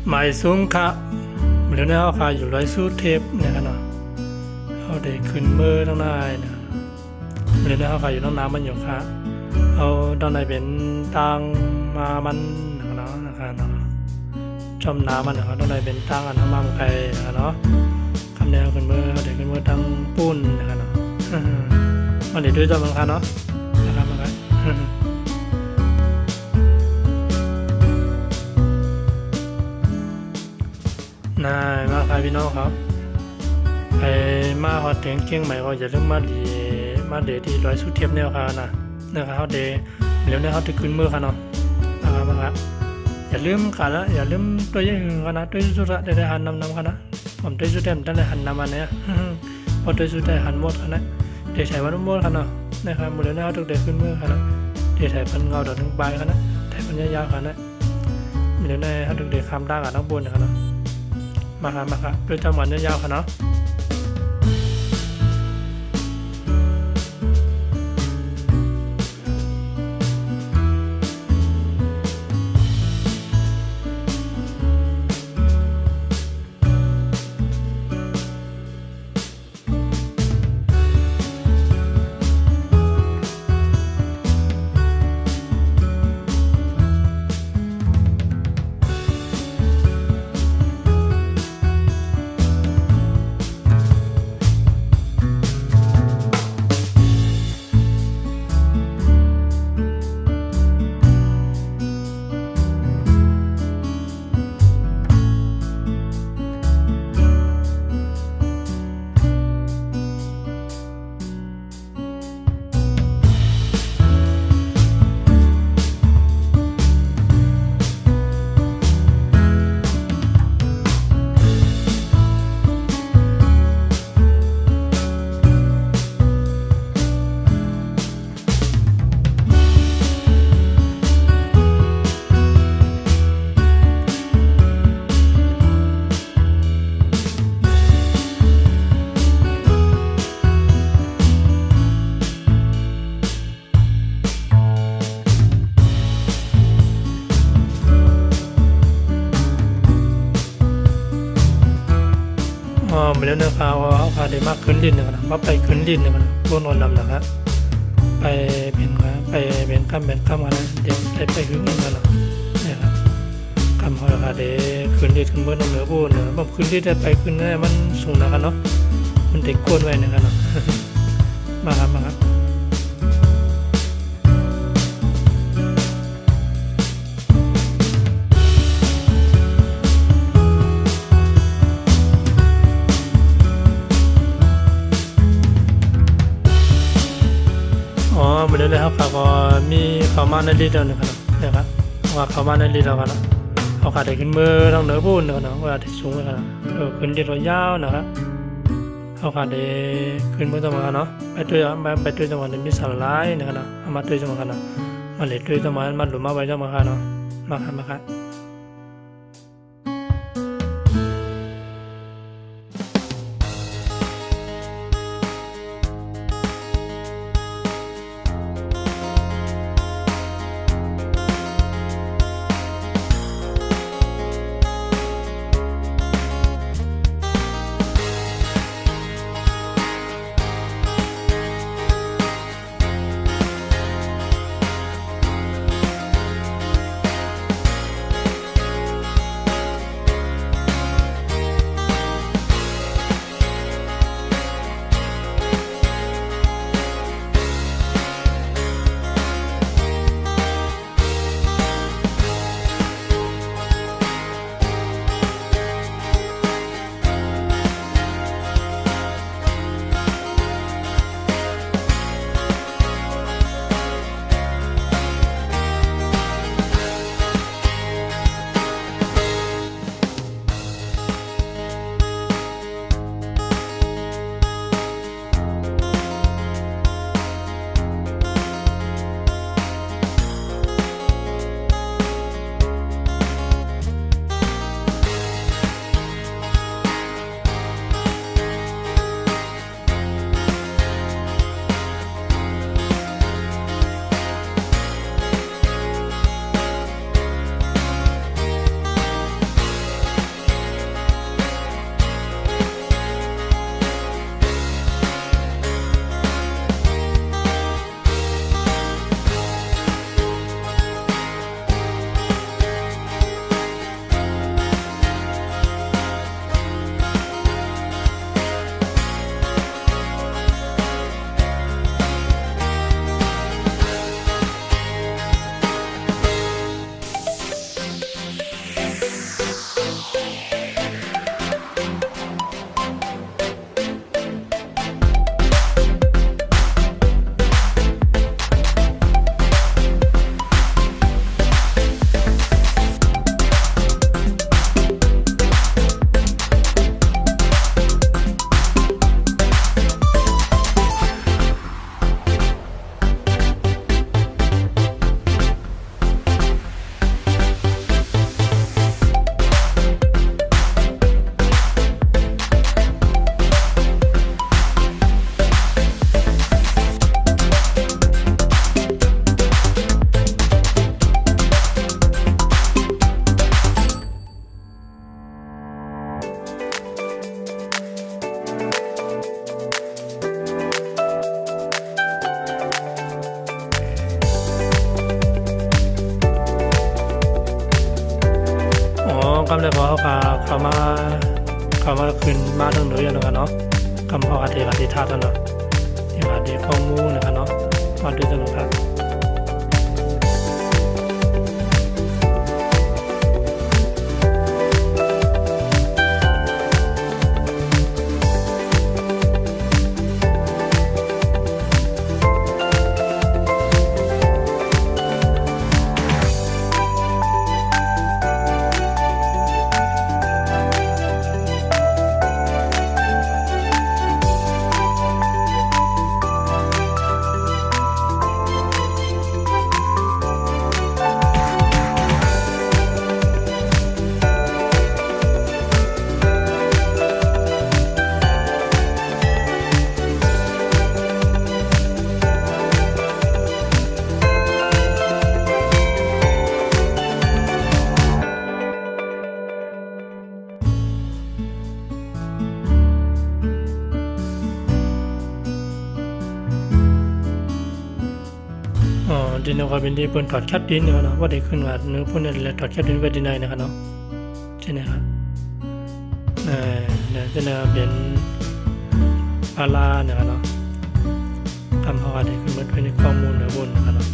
หมายสูงค่ะเหลือในเขาค่ะอยู่ร้อยสู้เทปเนี่ยกันเนาะเขาได้ขึ้นมือตั้งนายนะเหลือในเขาค่ะอยู่ตั้งน้ำมันอยู่ค่ะเอาตอนไหนเป็นตังมามันเนาะนะครับเนาะชมน้ำมันเขาตอนไหนเป็นตังอันน้ำมันไก่นะเนาะคำแนวขึ้นมือเขาได้ขึ้นมือตั้งปุ้นนะครับเนาะมันได้ด้วยตัวมันค่ะเนาะนะครับมันก็นายมาครับพี่น้องครับไปมาฮอดถึงเชียงใหม่ก็อย่าลืมมาเดที่ร้อยสุเทียบแนวครับนะครับเขาเดเดี๋ยวเนี่ยเขาจะขึ้นมือครับเนาะนะครับอย่าลืมกันนะอย่าลืมตัวยังกันนะตัวสุดละได้หันนำกันนะผมตัวสุดเต็มได้หันนำมันเนี่ยพอตัวสุดได้หันหมดกันนะเดี๋ยวใช้วันหมดกันเนาะนะครับเดี๋ยวเนี่ยเขาจะเดขึ้นมือกันนะเดี๋ยวใช้พันเงาดอกถึงปลายกันนะใช้พันยาวๆกันนะเดี๋ยวเนี่ยเขาจะเดคำด่างกันทั้งบนกันเนาะมาครับด้วยจังหวะยาวๆค่ะเนาะมาแล้วนะครับเขาพาได้มากขึ้นลิ้นนะครับว่าไปขึ้นลิ้นนะครับพวกนอนลำนะครับไปเป็นคำกันเดี๋ยวไปขึ้นลิ้นกันนี่ครับคำเขาพาได้ขึ้นลิ้นขึ้นเมื่อน้องเหนือพูดเนี่ยบ่ขึ้นลิ้นได้ไปขึ้นได้มันสูงนะครับเนาะมันเด็กก้นไว้นะครับเนาะมาครับมาเรื่อยๆครับก็มีเข้ามาในลิตรแล้วนะครับว่าเข้ามาในลิตรแล้วกันนะเขาขาดได้ขึ้นมือทางเหนือพูนนะครับว่าที่สูงเลยครับขึ้นลิตรยาวนะครับเขาขาดได้ขึ้นมือตัวมันเนาะไปด้วยตัวมันมีสารไล่นะครับเนาะเอามาด้วยตัวมันเนาะมาเล็ดด้วยตัวมันหลุมมาไว้ตัวมันเนาะมาครับ กำเลยพอเขามาขึ้นมาทางเหนืออย่างนั้นเนาะคำเขาอาเทกาทิท่าเนาะที่ว่าดีข้อมูลนะครับเนาะมาดูกันครับดินก็เป็นที่เปิ้นถอดแคปดินนะครับเนาะว่าได้ขึ้นว่าเนื้อพวกนี้เลยถอดแคปดินไว้ที่ไหนนะครับเนาะใช่ไหมครับเนี่ยจะเป็นปลานะครับเนาะทำเขาได้ขึ้นมาด้วยในข้อมูลเหนือบนนะครับเนาะ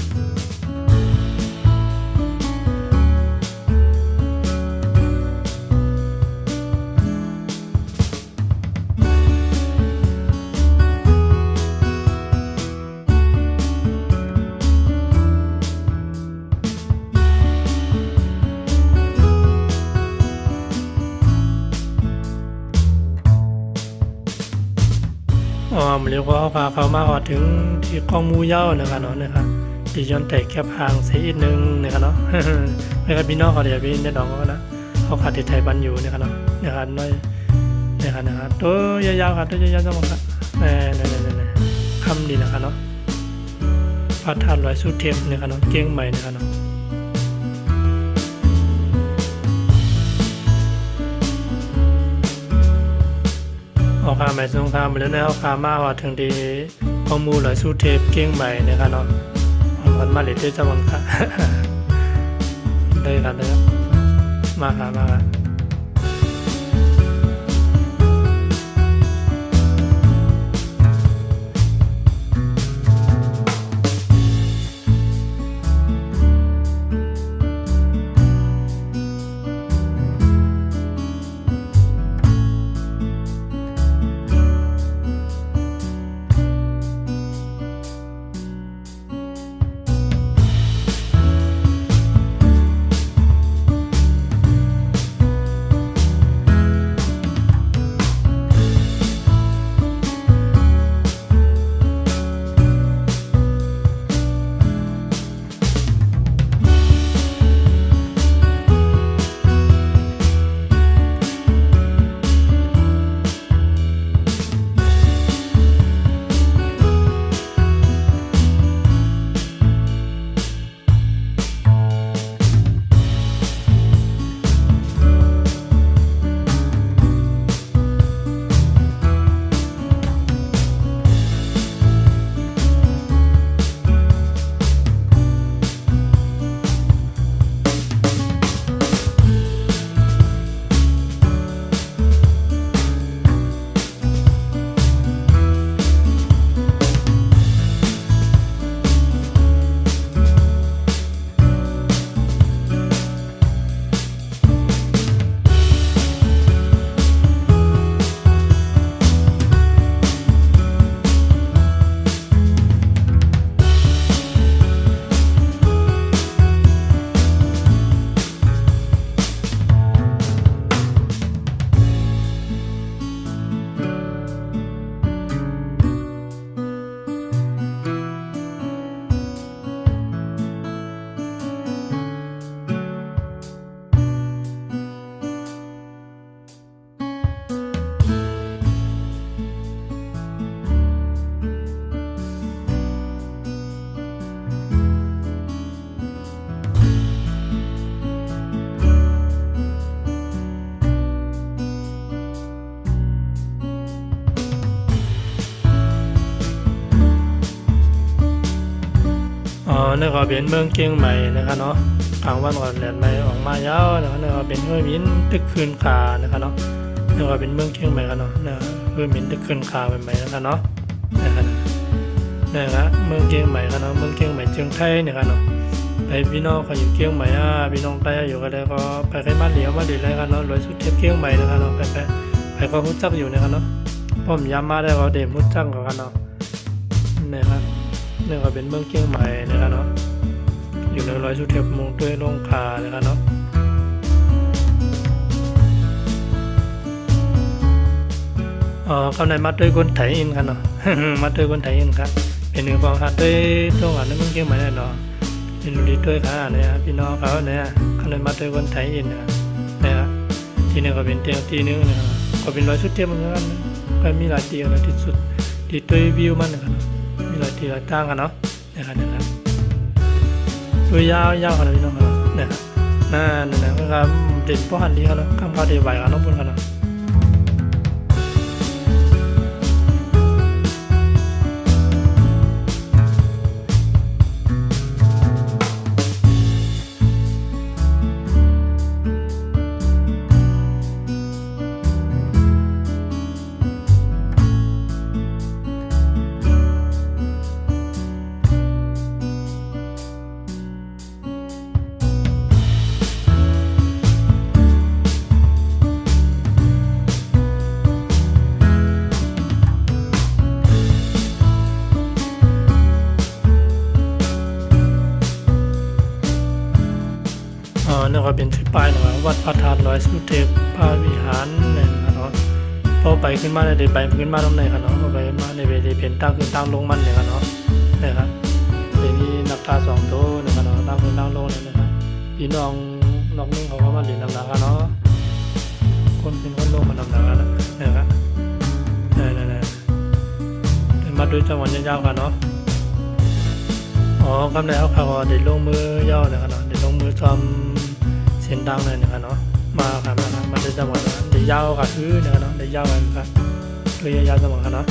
เรียกว่าพาเขามาหอดถึงที่กองมูเย้านะครับเนาะนะครับดิย้อนแต่แคบห่างเสียอีกนึงนะครับเนาะไม่ครับพี่น้องเขาเดี๋ยวพี่แน่นอนก็นะเขาขาดติดไทยบันอยู่นะครับเนาะนะครับน้อยนะครับตัวยาวๆครับตัวยาวๆจังหวะครับเนี่ยคำดีนะครับเนาะพระธาตุลอยสุเทพนะครับเนาะเก่งใหม่นะครับเนาะออกคาใหม่สงครามไปแล้วนะเอาคามาว่าถึงดีข้อมูลหลายสู้เทปเก่งใหม่นะครับเนาะมันมาเลยด้วยจังหวะค่ะได้ครับมาครับ ก็เป็นเมืองเชียงใหม่นะครับเนาะกลางวันก็แดดไม่ออกมายาวนะครับเนี่ยก็เป็นห้วยหินตึกคืนคานะครับเนาะเนี่ยก็เป็นเมืองเชียงใหม่ครับเนาะเนี่ยห้วยหินตึกคืนคาใหม่ๆนะครับเนาะนะครับเนี่ยครับเมืองเชียงใหม่ครับเนาะเมืองเชียงใหม่เชียงไทยนะครับเนาะไปพี่น้องเขาอยู่เชียงใหม่พี่น้องไปอยู่ก็ได้ก็ไปใครมาเหลียวมาดีเลยครับเนาะรวยสุดเทียบเชียงใหม่นะครับเนาะไปก็รู้จักอยู่นะครับเนาะผมย้ำมาได้ก็เดมรู้จักกันเนาะเนี่ยครับเนี่ยก็เป็นเมืองเชียงใหม่นะครับเนาะอยู่ในรอยสุเทพมงด้วยลงคานะครับเนาะกำเนิดมาด้วยคนไทยอินครับเนาะ มาด้วยคนไทยอินครับเป็นหนึ่งของฮัตด้วยตรงอันนั้นเมืองเชียงใหม่เนาะเป็นดูดีด้วยค่ะเนี่ยพี่น้องเขาเนี่ยกำเนิดมาด้วยคนไทยอินนะครับที่นี่ก็เป็นเตียงที่นึงนะครับก็เป็นรอยสุเทพเหมือนกันก็มีหลายเตียงนะที่สุดที่ด้วยวิวมันนะครับมีหลายเตียงต่างกันเนาะนะครับตัวยาวขนาดนี้เนาะนะครับนั่นนะครับเด่นป้อหันดีครับเนาะข้ามเขาเดบายกันเนาะบนกันเนาะนี่ก็เป็นที่ป้ายนะครับวัดพระธาตุลอยสุเทพพระวิหารเนี่ยนะครับพอไปขึ้นมาในไปขึ้นมาตรงไหนครับเนาะพอไปขึ้นมาในเวทีเป็นตั้งขึ้นตั้งลงมันเนี่ยครับเนาะนะครับเดี๋ยวนี้นักตาสองโตนะครับเนาะตั้งขึ้นตั้งลงเนี่ยนะครับพี่น้องนอกนุ่งเขาก็มาเล่นน้ำหนักกันเนาะคนเป็นคนลงมาน้ำหนักกันนะครับมาดูจังหวะยาวๆกันเนาะคำไหนเขาเขาเด็ดลงมือย่อนะครับเนาะเด็ดลงมือซ้อมเส้นดังเลยนะครับเนาะมาครับมาได้จังหวะได้ยาวกับพื้นนะครับเนาะได้ยาวกันครับคือยาวจังหวะเนาะ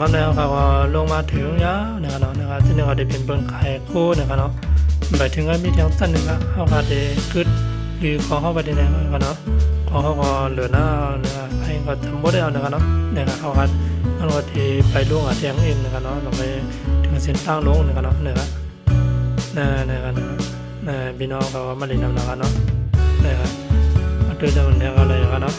ก็แล้วเขาก็ลงมาถึงยาวนะครับเนาะนะครับที่นี่เขาได้เป็นเบิ้งไข่คู่นะครับเนาะไปถึงก็มีเทียงสั้นหนึ่งครับเขาก็ได้กึดหรือของเขาไปได้นะครับเนาะของเขาก็เหลือหน้านะครับให้ก็ทำบ่ได้เอานะครับเนาะนะครับเขาก็นั่นก็ที่ไปลงเทียงเองนะครับเนาะลงไปถึงเส้นตั้งลงนะครับเนาะนะครับนะครับพี่น้องเขามาเล่นน้ำนะครับเนาะนะครับมาดูจะมันเท่าไรนะครับเนาะ